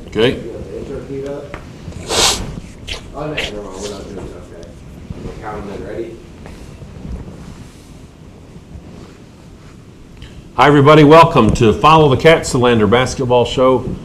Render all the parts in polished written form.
Okay. Intro keyed up. Oh, no, never mind. We're not doing it. Okay. We'll count them in. Ready? Hi, everybody. Welcome to Follow the Cats, the Lander basketball show.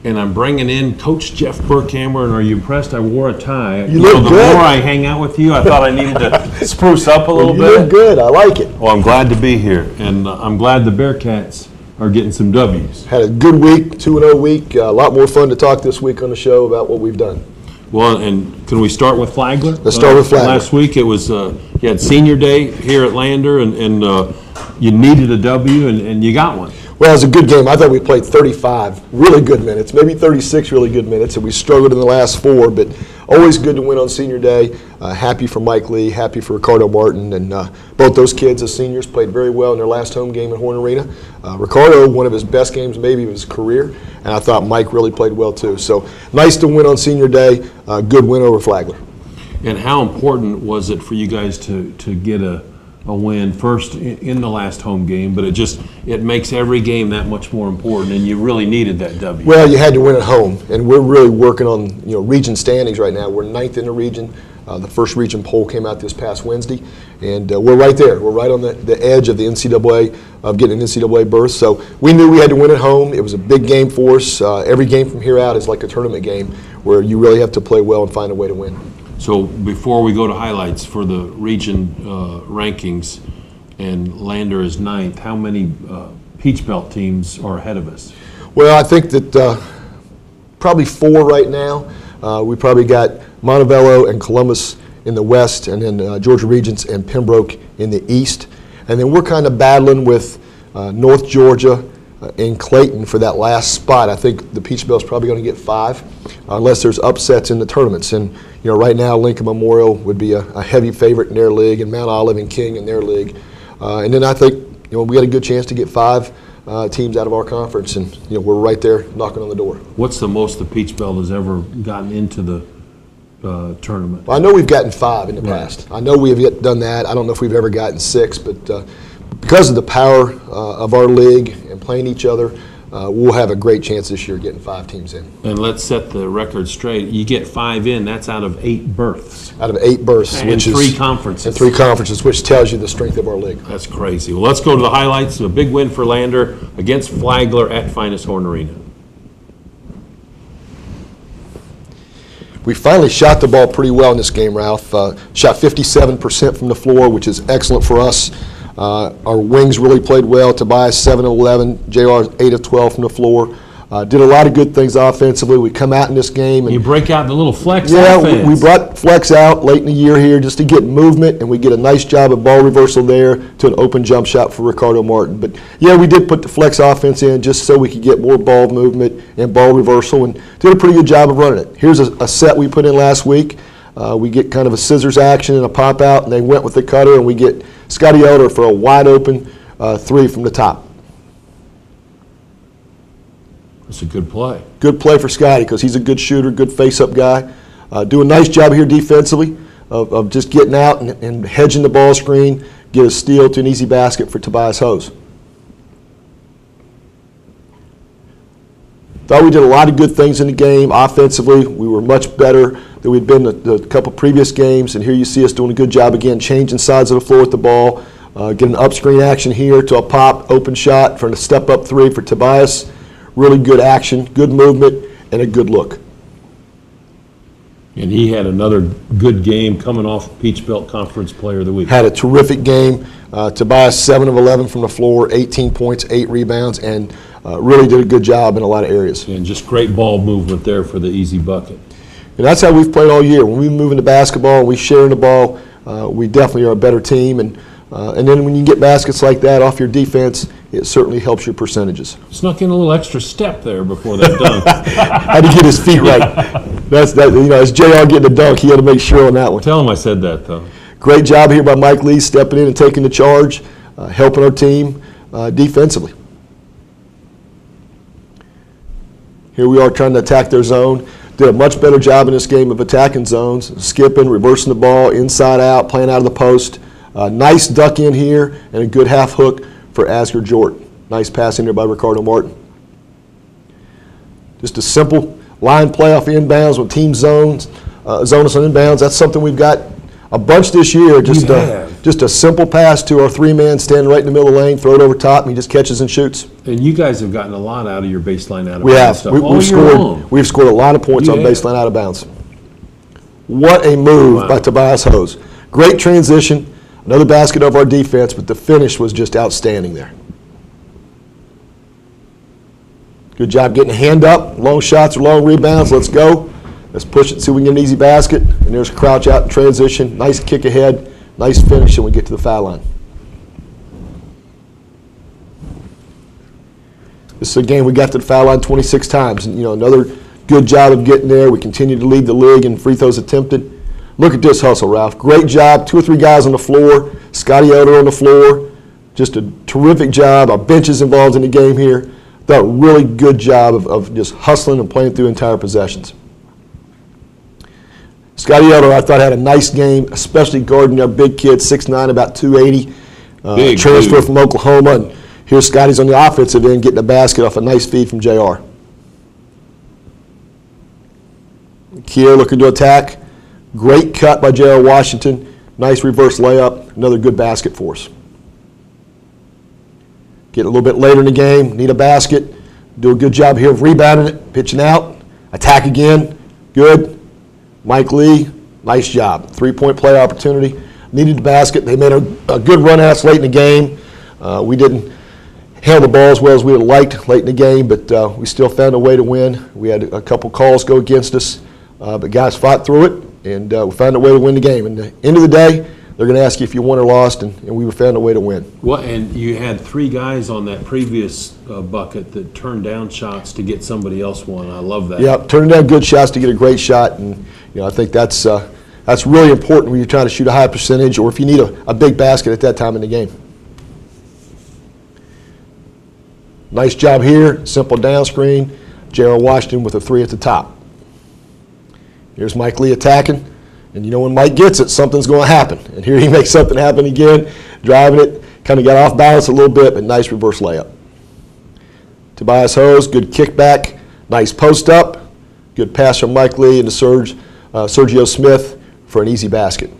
And I'm bringing in Coach Jeff Burkhammer. And are you impressed? I wore a tie. You look the good. more I hang out with you, I thought I needed to spruce up a little You bit. look good. I like it. Well, I'm glad to be here. And I'm glad the Bearcats are getting some W's. Had a good week, 2-0 week. A lot more fun to talk this week on the show about what we've done. Well, and can we start with Flagler? Let's start with Flagler. Last week it was, you had senior day here at Lander, and you needed a W, and you got one. Well, it was a good game. I thought we played 35 really good minutes, maybe 36 really good minutes, and we struggled in the last 4, but always good to win on senior day. Happy for Mike Lee, happy for Ricardo Martin, and both those kids as seniors played very well in their last home game at Horn Arena. Ricardo, one of his best games maybe of his career, and I thought Mike really played well too. So nice to win on senior day, good win over Flagler. And how important was it for you guys to get a win first in the last home game, but it makes every game that much more important, and you really needed that W. Well, you had to win at home, and we're really working on region standings right now. We're 9th in the region. The first region poll came out this past Wednesday, and we're right there. We're right on the edge of the NCAA, of getting an NCAA berth. So we knew we had to win at home. It was a big game for us. Every game from here out is like a tournament game where you really have to play well and find a way to win. So before we go to highlights for the region rankings, and Lander is 9th, how many Peach Belt teams are ahead of us? Well, I think that probably 4 right now. We probably got Montevallo and Columbus in the west, and then Georgia Regents and Pembroke in the east. And then we're kind of battling with North Georgia and Clayton for that last spot. I think the Peach Belt's probably going to get 5 unless there's upsets in the tournaments. And right now Lincoln Memorial would be a heavy favorite in their league, and Mount Olive and King in their league. And then I think we got a good chance to get 5 teams out of our conference, and we're right there knocking on the door. What's the most the Peach Belt has ever gotten into the tournament? Well, I know we've gotten 5 in the past. I know we have done that. I don't know if we've ever gotten 6, but because of the power of our league and playing each other, we'll have a great chance this year getting 5 teams in. And let's set the record straight. You get 5 in, that's out of 8 berths. Out of 8 berths, And 3 conferences. And 3 conferences, which tells you the strength of our league. That's crazy. Well, let's go to the highlights. A big win for Lander against Flagler at Finest Horn Arena. We finally shot the ball pretty well in this game, Ralph. Shot 57% from the floor, which is excellent for us. Our wings really played well. Tobias 7 of 11, JR 8 of 12 from the floor. Did a lot of good things offensively. We come out in this game. And you break out the little flex offense. Yeah, we brought flex out late in the year here just to get movement, and we get a nice job of ball reversal there to an open jump shot for Ricardo Martin. But, yeah, we did put the flex offense in just so we could get more ball movement and ball reversal, and did a pretty good job of running it. Here's a set we put in last week. We get kind of a scissors action and a pop out, and they went with the cutter, and we get Scotty Elder for a wide open 3 from the top. That's a good play. Good play for Scotty because he's a good shooter, good face-up guy. Do a nice job here defensively of just getting out and hedging the ball screen, get a steal to an easy basket for Tobias Hose. Thought we did a lot of good things in the game. Offensively, we were much better than we'd been the couple previous games, and here you see us doing a good job again, changing sides of the floor with the ball, getting up screen action here to a pop, open shot for a step-up 3 for Tobias. Really good action, good movement, and a good look. And he had another good game coming off Peach Belt Conference Player of the Week. Had a terrific game. Tobias 7 of 11 from the floor, 18 points, 8 rebounds, and really did a good job in a lot of areas. And just great ball movement there for the easy bucket. And that's how we've played all year. When we move into basketball and we share in the ball, we definitely are a better team. And then when you get baskets like that off your defense, it certainly helps your percentages. Snuck in a little extra step there before that dunk. Had to get his feet right. That's that. As JR getting the dunk, he had to make sure on that one. Tell him I said that, though. Great job here by Mike Lee stepping in and taking the charge, helping our team defensively. Here we are trying to attack their zone. Did a much better job in this game of attacking zones, skipping, reversing the ball, inside out, playing out of the post. Nice duck in here and a good half hook for Asger Jordan. Nice pass in there by Ricardo Martin. Just a simple line play off inbounds when team zone us on inbounds. That's something we've got a bunch this year. Just a simple pass to our three-man standing right in the middle of the lane, throw it over top, and he just catches and shoots. And you guys have gotten a lot out of your baseline out of We bounds have. stuff all year long. We've scored a lot of points on You baseline out of bounds. What a move by Tobias Hose. Great transition, another basket of our defense, but the finish was just outstanding there. Good job getting a hand up, long shots or long rebounds. Let's go. Let's push it, see if we can get an easy basket. And there's Crouch out in transition. Nice kick ahead, nice finish, and we get to the foul line. This is a game we got to the foul line 26 times. And, another good job of getting there. We continue to lead the league in free throws attempted. Look at this hustle, Ralph. Great job. 2 or 3 guys on the floor. Scotty Elder on the floor. Just a terrific job. Our bench is involved in the game here. Done a really good job of just hustling and playing through entire possessions. Scotty Elder, I thought, had a nice game, especially guarding our big kid, 6'9", about 280. Transfer dude. from Oklahoma. And here's Scotty's on the offensive end getting a basket off a nice feed from JR. Kier looking to attack. Great cut by J.R. Washington. Nice reverse layup. Another good basket for us. Get a little bit later in the game. Need a basket. Do a good job here of rebounding it. Pitching out. Attack again. Good. Mike Lee. Nice job. 3-point play opportunity. Needed the basket. They made a good run at us late in the game. We didn't handle the ball as well as we would have liked late in the game, but we still found a way to win. We had a couple calls go against us, but guys fought through it, and we found a way to win the game. And at the end of the day, they're going to ask you if you won or lost, and we found a way to win. Well, and you had 3 guys on that previous bucket that turned down shots to get somebody else one. I love that. Yeah, turning down good shots to get a great shot, and I think that's really important when you're trying to shoot a high percentage, or if you need a big basket at that time in the game. Nice job here, simple down screen. J.R. Washington with a 3 at the top. Here's Mike Lee attacking. And when Mike gets it, something's going to happen. And here he makes something happen again, driving it. Kind of got off balance a little bit, but nice reverse layup. Tobias Hose, good kickback. Nice post up. Good pass from Mike Lee into Sergio Smith for an easy basket.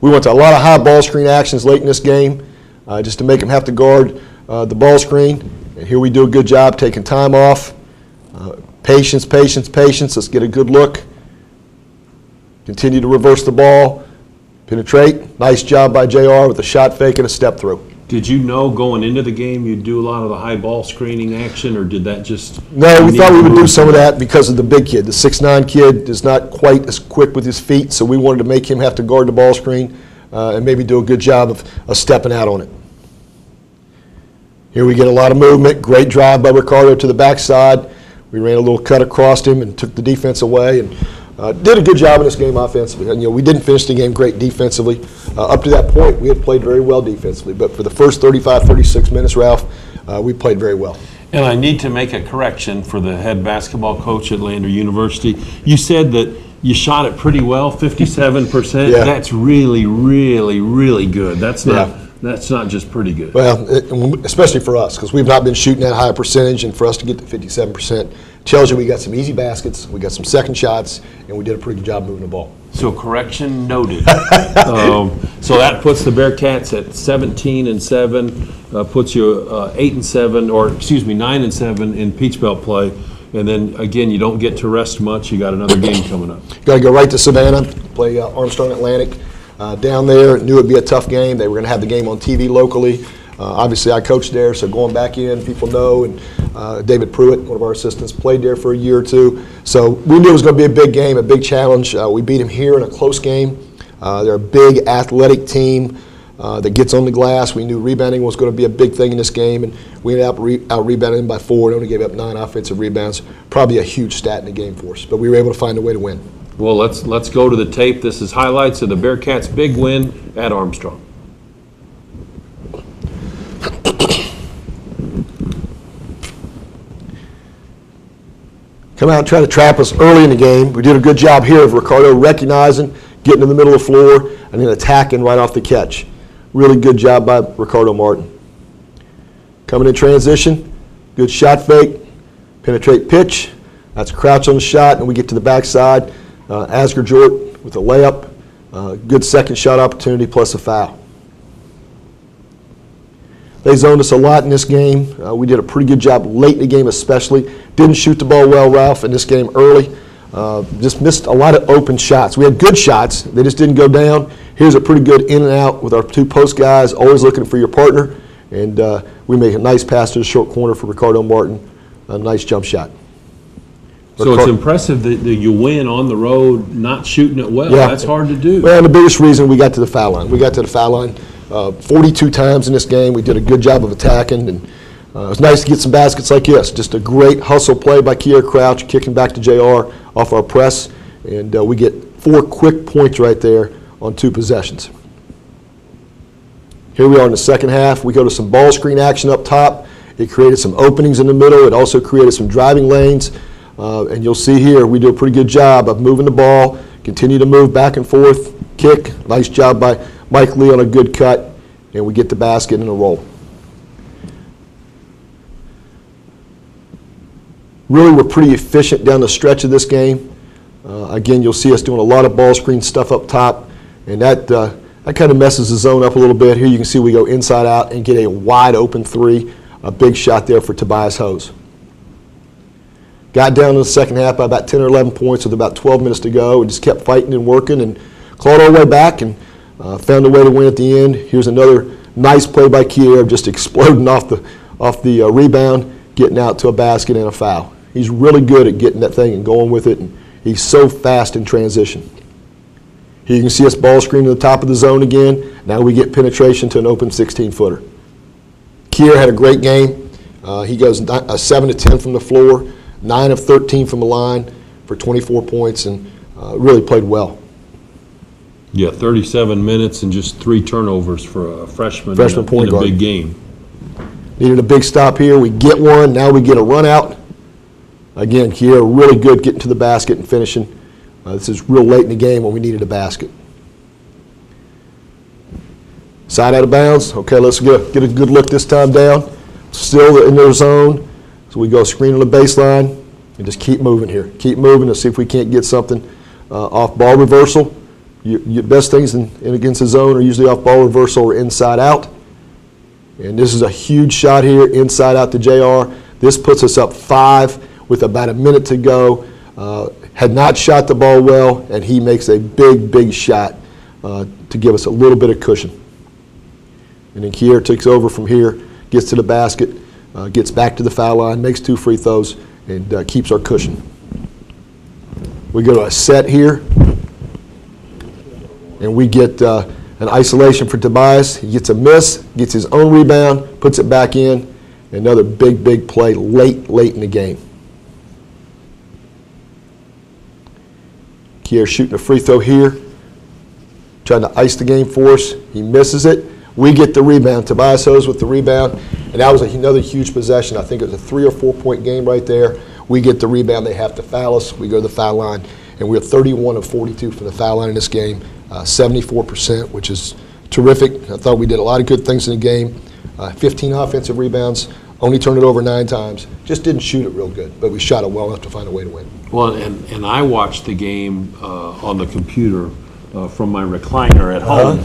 We went to a lot of high ball screen actions late in this game just to make them have to guard the ball screen. And here we do a good job taking time off. Patience, patience, patience. Let's get a good look. Continue to reverse the ball. Penetrate. Nice job by JR with a shot fake and a step through. Did you know going into the game you'd do a lot of the high ball screening action, or did that just... No, we thought we would do some of that because of the big kid. The 6'9" kid is not quite as quick with his feet, so we wanted to make him have to guard the ball screen and maybe do a good job of stepping out on it. Here we get a lot of movement. Great drive by Ricardo to the backside. We ran a little cut across him and took the defense away and did a good job in this game offensively. And, we didn't finish the game great defensively. Up to that point, we had played very well defensively. But for the first 35, 36 minutes, Ralph, we played very well. And I need to make a correction for the head basketball coach at Lander University. You said that you shot it pretty well, 57%. Yeah. That's really, really, really good. That's not just pretty good. Well, especially for us, because we've not been shooting that high a percentage, and for us to get to 57% tells you we got some easy baskets, we got some second shots, and we did a pretty good job moving the ball. So correction noted. So that puts the Bearcats at 17-7, puts you 8-7, or excuse me, 9-7 in Peach Belt play. And then again, you don't get to rest much. You got another game coming up. Got to go right to Savannah, play Armstrong Atlantic. Down there, knew it'd be a tough game. They were going to have the game on TV locally. Obviously, I coached there, so going back in, people know. And David Pruitt, one of our assistants, played there for a year or two. So we knew it was going to be a big game, a big challenge. We beat them here in a close game. They're a big, athletic team that gets on the glass. We knew rebounding was going to be a big thing in this game, and we ended up out-rebounding them by 4 and only gave up 9 offensive rebounds. Probably a huge stat in the game for us, but we were able to find a way to win. Well, let's go to the tape. This is highlights of the Bearcats' big win at Armstrong. Come out and try to trap us early in the game. We did a good job here of Ricardo recognizing, getting in the middle of the floor, and then attacking right off the catch. Really good job by Ricardo Martin. Coming in transition, good shot fake, penetrate pitch, That's Crouch on the shot, and we get to the backside. Asger Jort with a layup. Good second shot opportunity plus a foul. They zoned us a lot in this game. We did a pretty good job late in the game especially. Didn't shoot the ball well, Ralph, in this game early. Just missed a lot of open shots. We had good shots. They just didn't go down. Here's a pretty good in and out with our two post guys, always looking for your partner. And we make a nice pass to the short corner for Ricardo Martin. A nice jump shot. So it's impressive that you win on the road, not shooting it well. Yeah. That's hard to do. Well, the biggest reason we got to the foul line. We got to the foul line 42 times in this game. We did a good job of attacking, and it was nice to get some baskets like this. Just a great hustle play by Kier Crouch, kicking back to JR off our press, and we get 4 quick points right there on 2 possessions. Here we are in the second half. We go to some ball screen action up top. It created some openings in the middle. It also created some driving lanes. And you'll see here, we do a pretty good job of moving the ball, continue to move back and forth, kick. Nice job by Mike Lee on a good cut, and we get the basket in a roll. Really, we're pretty efficient down the stretch of this game. Again, you'll see us doing a lot of ball screen stuff up top, and that kind of messes the zone up a little bit. Here you can see we go inside out and get a wide open 3, a big shot there for Tobias Hose. Got down in the second half by about 10 or 11 points with about 12 minutes to go, and just kept fighting and working and clawed our way back and found a way to win at the end. Here's another nice play by Kier, just exploding off the rebound, getting out to a basket and a foul. He's really good at getting that thing and going with it, and he's so fast in transition. Here you can see us ball screen to the top of the zone again. Now we get penetration to an open 16-footer. Kier had a great game. He goes 7 of 10 from the floor. 9 of 13 from the line for 24 points, and really played well. Yeah, 37 minutes and just 3 turnovers for a freshman point in a guard. big game. Needed a big stop here. We get one. Now we get a run out. Again, here, really good getting to the basket and finishing. This is real late in the game when we needed a basket. Side out of bounds. Okay, let's get a good look this time down. Still in their zone. So we go screen on the baseline and just keep moving here. Keep moving to see if we can't get something off ball reversal. Your best things in against the zone are usually off ball reversal or inside out. And this is a huge shot here, inside out to JR. This puts us up 5 with about a minute to go. Had not shot the ball well, and he makes a big, big shot to give us a little bit of cushion. And then Kier takes over from here, gets to the basket. Gets back to the foul line, makes 2 free throws, and keeps our cushion. We go to a set here, and we get an isolation for Tobias. He gets a miss, gets his own rebound, puts it back in. Another big, big play late in the game. Kier shooting a free throw here, trying to ice the game for us. He misses it. We get the rebound. Tobias Hose with the rebound. And that was another huge possession. I think it was a 3 or 4 point game right there. We get the rebound. They have to foul us. We go to the foul line. And we're 31 of 42 from the foul line in this game, 74%, which is terrific. I thought we did a lot of good things in the game. 15 offensive rebounds, only turned it over 9 times. Just didn't shoot it real good, but we shot it well enough to find a way to win. Well, and I watched the game on the computer from my recliner at home.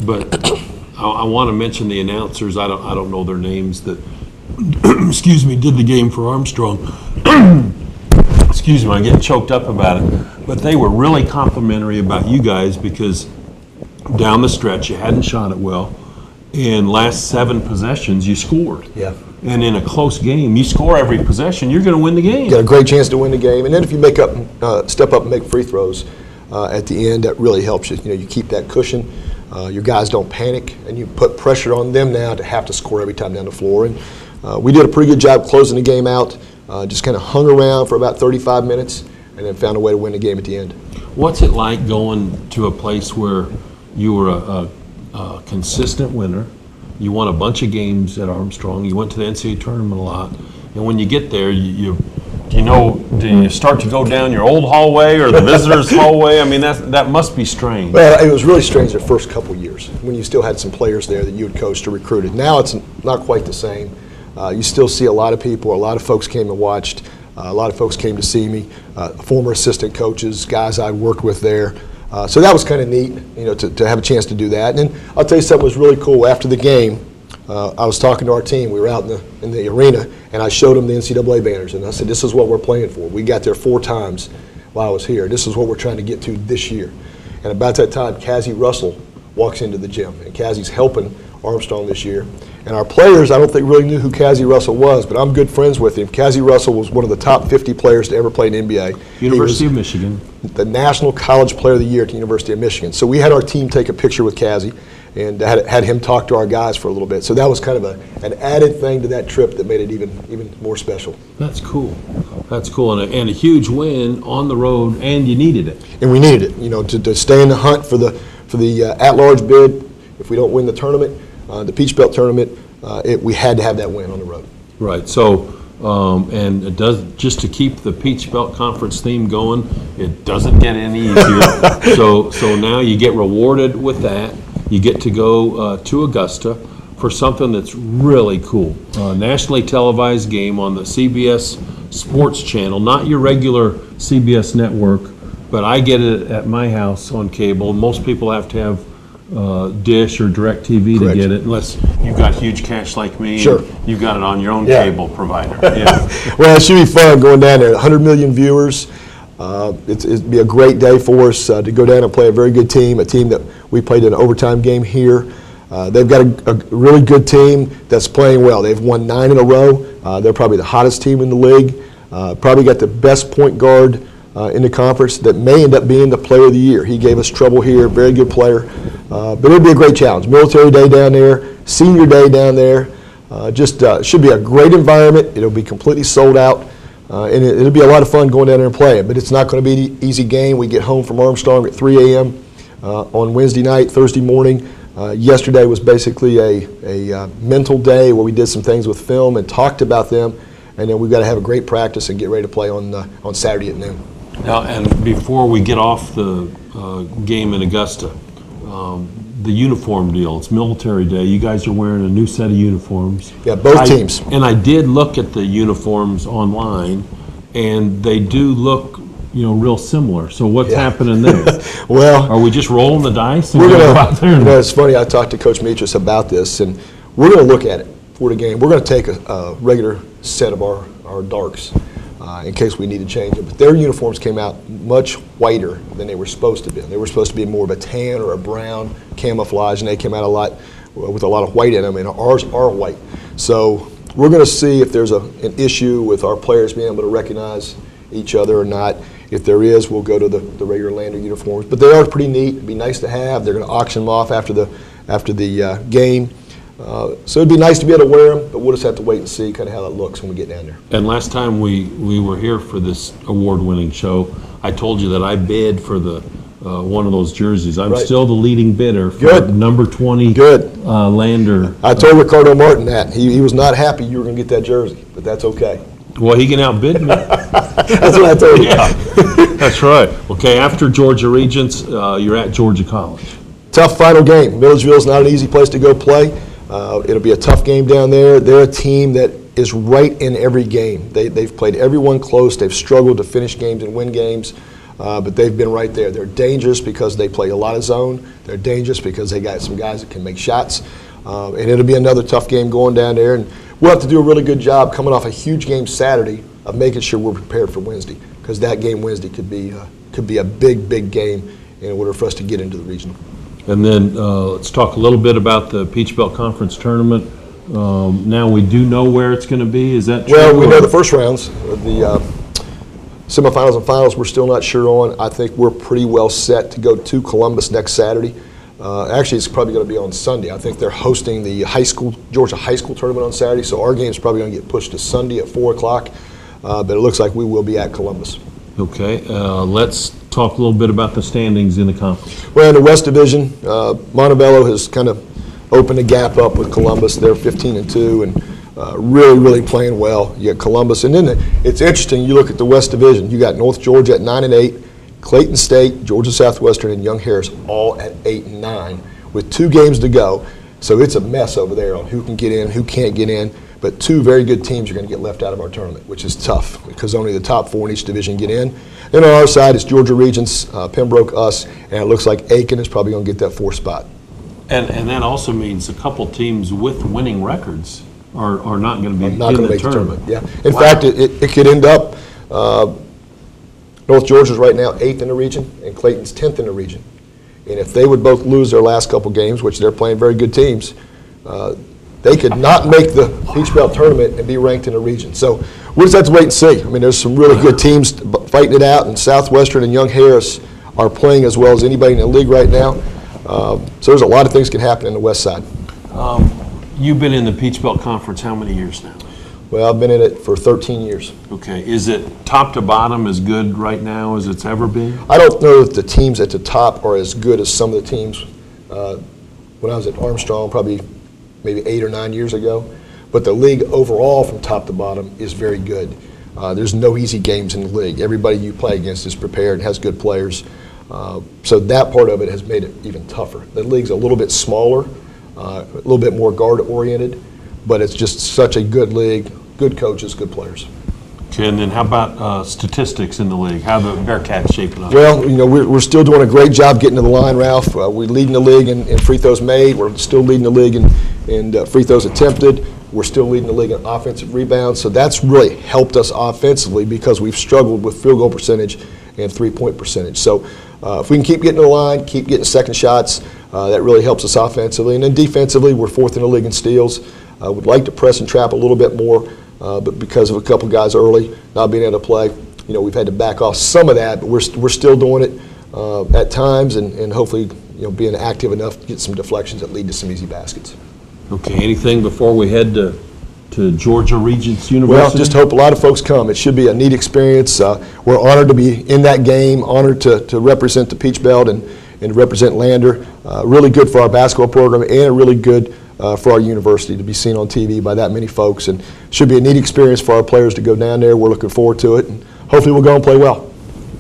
But I want to mention the announcers. I don't know their names that excuse me, did the game for Armstrong. Excuse me, I'm getting choked up about it. But they were really complimentary about you guys because down the stretch you hadn't shot it well. In last 7 possessions you scored. Yeah. And in a close game, you score every possession, you're going to win the game. Got a great chance to win the game. And then if you step up and make free throws at the end, that really helps you. You keep that cushion. Your guys don't panic, and you put pressure on them now to have to score every time down the floor. And we did a pretty good job closing the game out. Just kind of hung around for about 35 minutes, and then found a way to win the game at the end. What's it like going to a place where you were a consistent winner? You won a bunch of games at Armstrong. You went to the NCAA tournament a lot, and when you get there, do you start to go down your old hallway or the visitors' hallway? I mean, that must be strange. Well, it was really strange the first couple of years when you still had some players there that you had coached or recruited. Now it's not quite the same. You still see a lot of people, a lot of folks came and watched. A lot of folks came to see me, former assistant coaches, guys I'd worked with there. So that was kind of neat, to have a chance to do that. And then I'll tell you something was really cool. After the game, I was talking to our team. We were out in the arena, and I showed them the NCAA banners. And I said, this is what we're playing for. We got there 4 times while I was here. This is what we're trying to get to this year. And about that time, Cassie Russell walks into the gym. And Cassie's helping Armstrong this year. And our players, I don't think really knew who Cassie Russell was, but I'm good friends with him. Cassie Russell was one of the top 50 players to ever play in the NBA. University of Michigan. The National College Player of the Year at the University of Michigan. So we had our team take a picture with Cassie and had him talk to our guys for a little bit. So that was kind of an added thing to that trip that made it even more special. That's cool. That's cool. And a huge win on the road, and you needed it. And we needed it, to stay in the hunt for the at-large bid. If we don't win the tournament, the Peach Belt tournament, we had to have that win on the road. Right. So, and it does, just to keep the Peach Belt Conference theme going, it doesn't get any easier. So now you get rewarded with that. You get to go to Augusta for something that's really cool. Nationally televised game on the CBS Sports Channel, not your regular CBS network, but I get it at my house on cable. Most people have to have Dish or DirecTV to Correct. get it, unless you've got huge cash like me. Sure. And you've got it on your own Yeah. cable provider. Yeah. Well, it should be fun going down there. 100 million viewers. It'd be a great day for us to go down and play a very good team, a team that we played an overtime game here. They've got a really good team that's playing well. They've won 9 in a row. They're probably the hottest team in the league. Probably got the best point guard in the conference that may end up being the player of the year. He gave us trouble here, very good player. But it'll be a great challenge. Military Day down there, Senior Day down there. Should be a great environment. It'll be completely sold out. And it'll be a lot of fun going down there and playing. But it's not going to be an easy game. We get home from Armstrong at 3 a.m. On Wednesday night, Thursday morning. Yesterday was basically a mental day where we did some things with film and talked about them. And then we've got to have a great practice and get ready to play on Saturday at noon. Now, and before we get off the game in Augusta, the uniform deal, it's Military Day. You guys are wearing a new set of uniforms. Yeah, both teams. And I did look at the uniforms online, and they do look, real similar. So what's happening there? Well, Are we just rolling the dice? And we're gonna going go out there and- to, it's funny, I talked to Coach Metris about this, and we're going to look at it for the game. We're going to take a regular set of our darks in case we need to change them. But their uniforms came out much whiter than they were supposed to be. They were supposed to be more of a tan or a brown camouflage, and they came out with a lot of white in them, and ours are white. So we're going to see if there's an issue with our players being able to recognize each other or not. If there is, we'll go to the regular Lander uniforms. But they are pretty neat. It'd be nice to have. They're going to auction them off after the game. So it'd be nice to be able to wear them, but we'll just have to wait and see kind of how it looks when we get down there. And last time we were here for this award-winning show, I told you that I bid for the one of those jerseys. I'm Right. still the leading bidder for Good. number 20 Good. Lander. I told Ricardo Martin that. He was not happy you were going to get that jersey, but that's okay. Well, he can outbid me. That's what I told you. Yeah, that's right. Okay, after Georgia Regents, you're at Georgia College. Tough final game. Milledgeville's not an easy place to go play. It'll be a tough game down there. They're a team that is right in every game. They've played everyone close. They've struggled to finish games and win games, but they've been right there. They're dangerous because they play a lot of zone. They're dangerous because they got some guys that can make shots. And it'll be another tough game going down there. And we'll have to do a really good job coming off a huge game Saturday of making sure we're prepared for Wednesday, because that game Wednesday could be a big game in order for us to get into the regional. And then let's talk a little bit about the Peach Belt Conference Tournament. Now we do know where it's going to be. Is that true? Well, we know or- the first rounds. The semifinals and finals we're still not sure on. I think we're pretty well set to go to Columbus next Saturday. Actually, it's probably going to be on Sunday. I think they're hosting the Georgia High School tournament on Saturday, so our game's probably going to get pushed to Sunday at 4 o'clock. But it looks like we will be at Columbus. Okay, let's talk a little bit about the standings in the conference. Well, in the West Division, Montebello has kind of opened a gap up with Columbus. They're 15-2 and really playing well. You got Columbus, and then it's interesting. You look at the West Division. You got North Georgia at 9-8, Clayton State, Georgia Southwestern, and Young Harris all at 8-9 with 2 games to go. So it's a mess over there on who can get in, who can't get in. but 2 very good teams are going to get left out of our tournament, which is tough because only the top 4 in each division get in. Then on our side, it's Georgia Regents, Pembroke, us, and it looks like Aiken is probably going to get that 4th spot. And that also means a couple teams with winning records are not going to be Not in going to the make the tournament. tournament. Yeah. In Wow. fact, it could end up. North Georgia's right now 8th in the region, and Clayton's 10th in the region. And if they would both lose their last couple games, which they're playing very good teams, they could not make the Peach Belt tournament and be ranked in the region. So we'll just have to wait and see. I mean, there's some really good teams fighting it out, and Southwestern and Young Harris are playing as well as anybody in the league right now. So there's a lot of things can happen in the west side. You've been in the Peach Belt Conference how many years now? Well, I've been in it for 13 years. Okay. Is it top to bottom as good right now as it's ever been? I don't know if the teams at the top are as good as some of the teams when I was at Armstrong, probably maybe 8 or 9 years ago. But the league overall from top to bottom is very good. There's no easy games in the league. Everybody you play against is prepared and has good players. So that part of it has made it even tougher. The league's a little bit smaller, a little bit more guard-oriented, but it's just such a good league, good coaches, good players. Okay, and then how about statistics in the league? How the Bearcats shaping up? Well, you know, we're still doing a great job getting to the line, Ralph. We're leading the league in free throws made. We're still leading the league in free throws attempted. We're still leading the league in offensive rebounds. So that's really helped us offensively because we've struggled with field goal percentage and three-point percentage. So if we can keep getting to the line, keep getting second shots, that really helps us offensively. And then defensively, we're 4th in the league in steals. Would like to press and trap a little bit more, but because of a couple guys early not being able to play, you know, we've had to back off some of that. But we're still doing it at times, and hopefully, you know, being active enough to get some deflections that lead to some easy baskets. Okay, anything before we head to Georgia Regents University? Well, just hope a lot of folks come. It should be a neat experience. We're honored to be in that game, honored to represent the Peach Belt and represent Lander. Really good for our basketball program and really good for our university to be seen on TV by that many folks. And should be a neat experience for our players to go down there. We're looking forward to it, and hopefully we'll go and play well.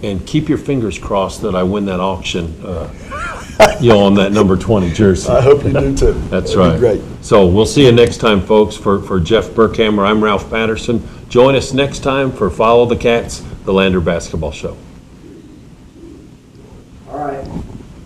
And keep your fingers crossed that I win that auction, on that number 20 jersey. I hope you do too. That's That'd right. be great. So we'll see you next time, folks. For Jeff Burkhammer, I'm Ralph Patterson. Join us next time for Follow the Cats, the Lander Basketball Show.